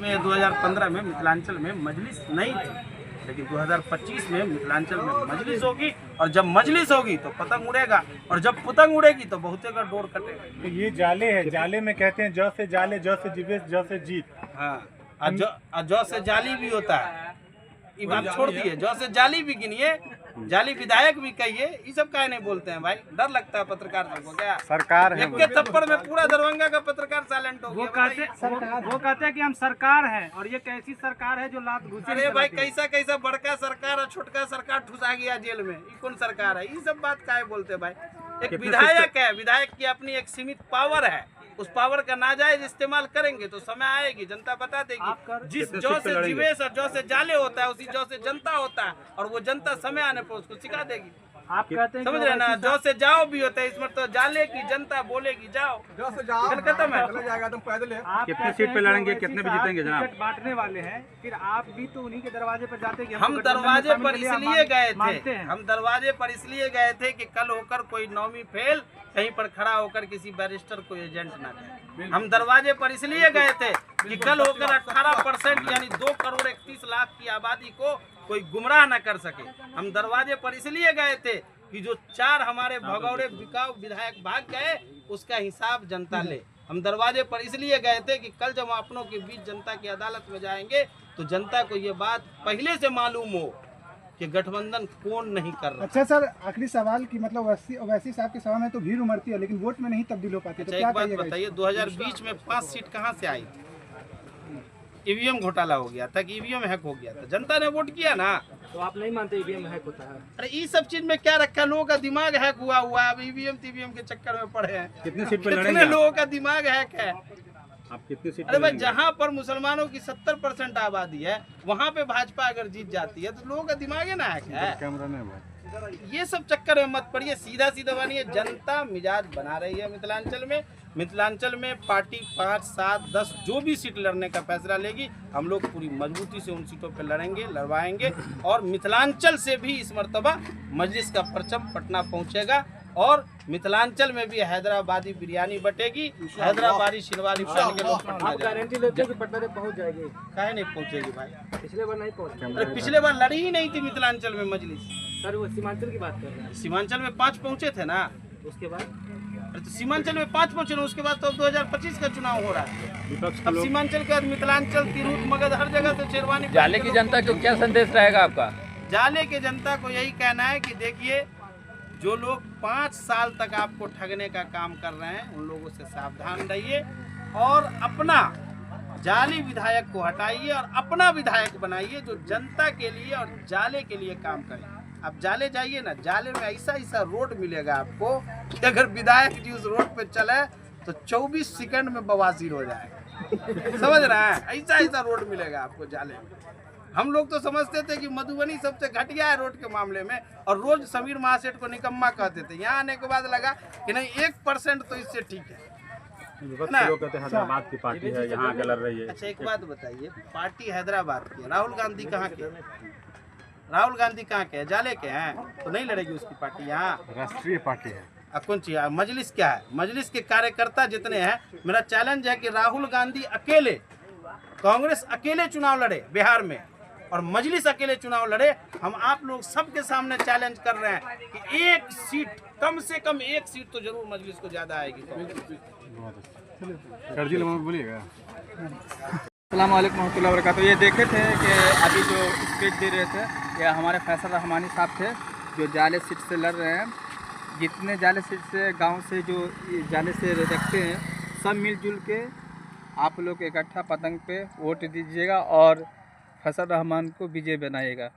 में 2015 में मिथिलांचल में मजलिस नहीं थी, लेकिन 2025 में मिथिलांचल में मजलिस होगी, और जब मजलिस होगी तो पतंग उड़ेगा, और जब पतंग उड़ेगी तो बहुते का डोर कटेगा। तो ये जाले है, जाले में कहते हैं जौ से जाले, जौ से जीवे, जौ से जीत। हाँ, और जौ से जाली भी होता है, ये बात छोड़ दिए, जौ से जाली भी गिनिए, जाली विधायक भी कहिए, ये सब काहे नहीं बोलते हैं भाई? डर लगता है पत्रकार को क्या? सरकार है, एक के थप्पड़ में पूरा दरभंगा का पत्रकार साइलेंट हो गया। वो कहते हैं कि हम सरकार है, और ये कैसी सरकार है जो लात घुसे। अरे भाई, कैसा कैसा बड़का सरकार और छोटका सरकार ठुसा गया जेल में, ये कौन सरकार है? ये सब बात काहे बोलते भाई? एक विधायक है, विधायक की अपनी एक सीमित पावर है, उस पावर का नाजायज इस्तेमाल करेंगे तो समय आएगी, जनता बता देगी। जिस जौ से जीवेश और जौ से जाले होता है, उसी जौ से जनता होता है, और वो जनता समय आने पर उसको सिखा देगी। आप कहते हैं समझ रहे ना? जौ से जाओ भी होता है, इसमें तो जाले की जनता बोलेगी जाओ, जौ से जाओ, फिर खत्म है। चले जाएगा तुम पैदल है। कितने सीट पे लड़ेंगे, कितने पे जीतेंगे जनाब? टिकट बांटने वाले हैं, फिर आप भी तो उन्हीं के दरवाजे पर जाते हैं। हम दरवाजे पर इसलिए गए थे, हम दरवाजे पर इसलिए गए थे कि कल होकर कोई नौवीं फेल कहीं पर खड़ा होकर किसी बैरिस्टर को एजेंट ना कहे। हम दरवाजे पर इसलिए गए थे कि कल होकर 18% यानी 2 करोड़ 31 लाख की आबादी को कोई गुमराह न कर सके। हम दरवाजे पर इसलिए गए थे कि जो 4 हमारे भगौड़े बिकाऊ विधायक भाग गए, उसका हिसाब जनता ले। हम दरवाजे पर इसलिए गए थे कि कल जब अपनों के बीच जनता की अदालत में जाएंगे तो जनता को ये बात पहले से मालूम हो कि गठबंधन कौन नहीं कर रहा। अच्छा सर, आखिरी सवाल की मतलब वैसी साहब की सभा में तो भीड़ उमड़ती है, लेकिन वोट में नहीं तब्दील हो पाती। अच्छा, एक बात बताइए, 2020 में 5 सीट कहाँ से आई? ईवीएम घोटाला हो गया था कि ईवीएम हैक हो गया था, जनता ने वोट किया ना। तो आप नहीं मानते ईवीएम हैक होता है? अरे ये सब चीज में क्या रखा, लोगों का दिमाग हैक हुआ है, अब ईवीएम टीवीएम के चक्कर में पड़े हैं। कितने सीट पे कितने लड़ेंगे लोगों का दिमाग हैक है? आप कितने सीट? अरे भाई, जहाँ पर मुसलमानों की 70% आबादी है, वहाँ पे भाजपा अगर जीत जाती है तो लोगों का दिमाग है ना हैक है। कैमरा नहीं भाई, ये सब चक्कर में मत पड़िए, सीधा सीधा बनिए। जनता मिजाज बना रही है मिथिलांचल में। मिथिलांचल में पार्टी 5, 7, 10 जो भी सीट लड़ने का फैसला लेगी, हम लोग पूरी मजबूती से उन सीटों पर लड़ेंगे, लड़वाएंगे, और मिथिलांचल से भी इस मर्तबा मजलिस का परचम पटना पहुंचेगा, और मिथिलांचल में भी हैदराबादी बिरयानी बटेगी, हैदराबादी शिरवानी पहन के लोग पटना आप गारंटी लेते हैं कि पटना तक पहुंच जाएगी? काहे नहीं पहुंचेगी भाई? पिछले बार नहीं पहुंचे। अरे पिछले बार लड़ी ही नहीं थी मिथिलांचल में मजलिस। सर वो सीमांचल की बात कर रहे हैं, सीमांचल में 5 पहुंचे थे ना, उसके बाद अरे तो सीमांचल में 5 पहुंचे ना, उसके बाद तो अब 2025 का चुनाव हो रहा है। अब सीमांचल के बाद मिथिलांचल, तिरहुत, मगध हर जगह से शेरवानी। जाले की जनता को क्या संदेश रहेगा आपका? जाले के जनता को यही कहना है कि देखिए, जो लोग 5 साल तक आपको ठगने का काम कर रहे हैं, उन लोगों से सावधान रहिए, और अपना जाली विधायक को हटाइए और अपना विधायक बनाइए जो जनता के लिए और जाले के लिए काम करे। आप जाले जाइए ना, जाले में ऐसा ऐसा रोड मिलेगा आपको कि अगर विधायक जी उस रोड पे चले तो 24 सेकंड में बवासीर हो जाएगा। समझ रहे हैं? ऐसा ऐसा रोड मिलेगा आपको जाले में। हम लोग तो समझते थे कि मधुबनी सबसे घटिया है रोड के मामले में, और रोज समीर महासेठ को निकम्मा कहते थे। यहाँ आने के बाद लगा कि नहीं, 1% तो इससे ठीक है ना। लोग कहते हैं हैदराबाद की पार्टी है, यहाँ आके लड़ रही है। अच्छा, एक बात बताइए, पार्टी हैदराबाद की है, राहुल गांधी कहाँ के? राहुल गांधी कहाँ के? जाले के हैं, तो नहीं लड़ेगी उसकी पार्टी यहाँ। राष्ट्रीय पार्टी है। कौन सी है? मजलिस क्या है? मजलिस के कार्यकर्ता जितने हैं, मेरा चैलेंज है कि राहुल गांधी अकेले, कांग्रेस अकेले चुनाव लड़े बिहार में, और मजलिस अकेले चुनाव लड़े। हम आप लोग सबके सामने चैलेंज कर रहे हैं कि 1 सीट, कम से कम 1 सीट तो जरूर मजलिस को ज्यादा आएगी। सर जी बोलिएगा। अस्सलाम वालेकुम रहमतुल्लाहि व बरकातुहू। ये देखे थे कि अभी जो स्पीच दे रहे थे, ये हमारे फैसल रहमानी साहब थे जो जाले सीट से लड़ रहे हैं। जितने जाले सीट से गांव से जो जाले से रखते हैं, सब मिलजुल के आप लोग इकट्ठा पतंग पे वोट दीजिएगा और फैसल रहमान को विजय बनाइएगा।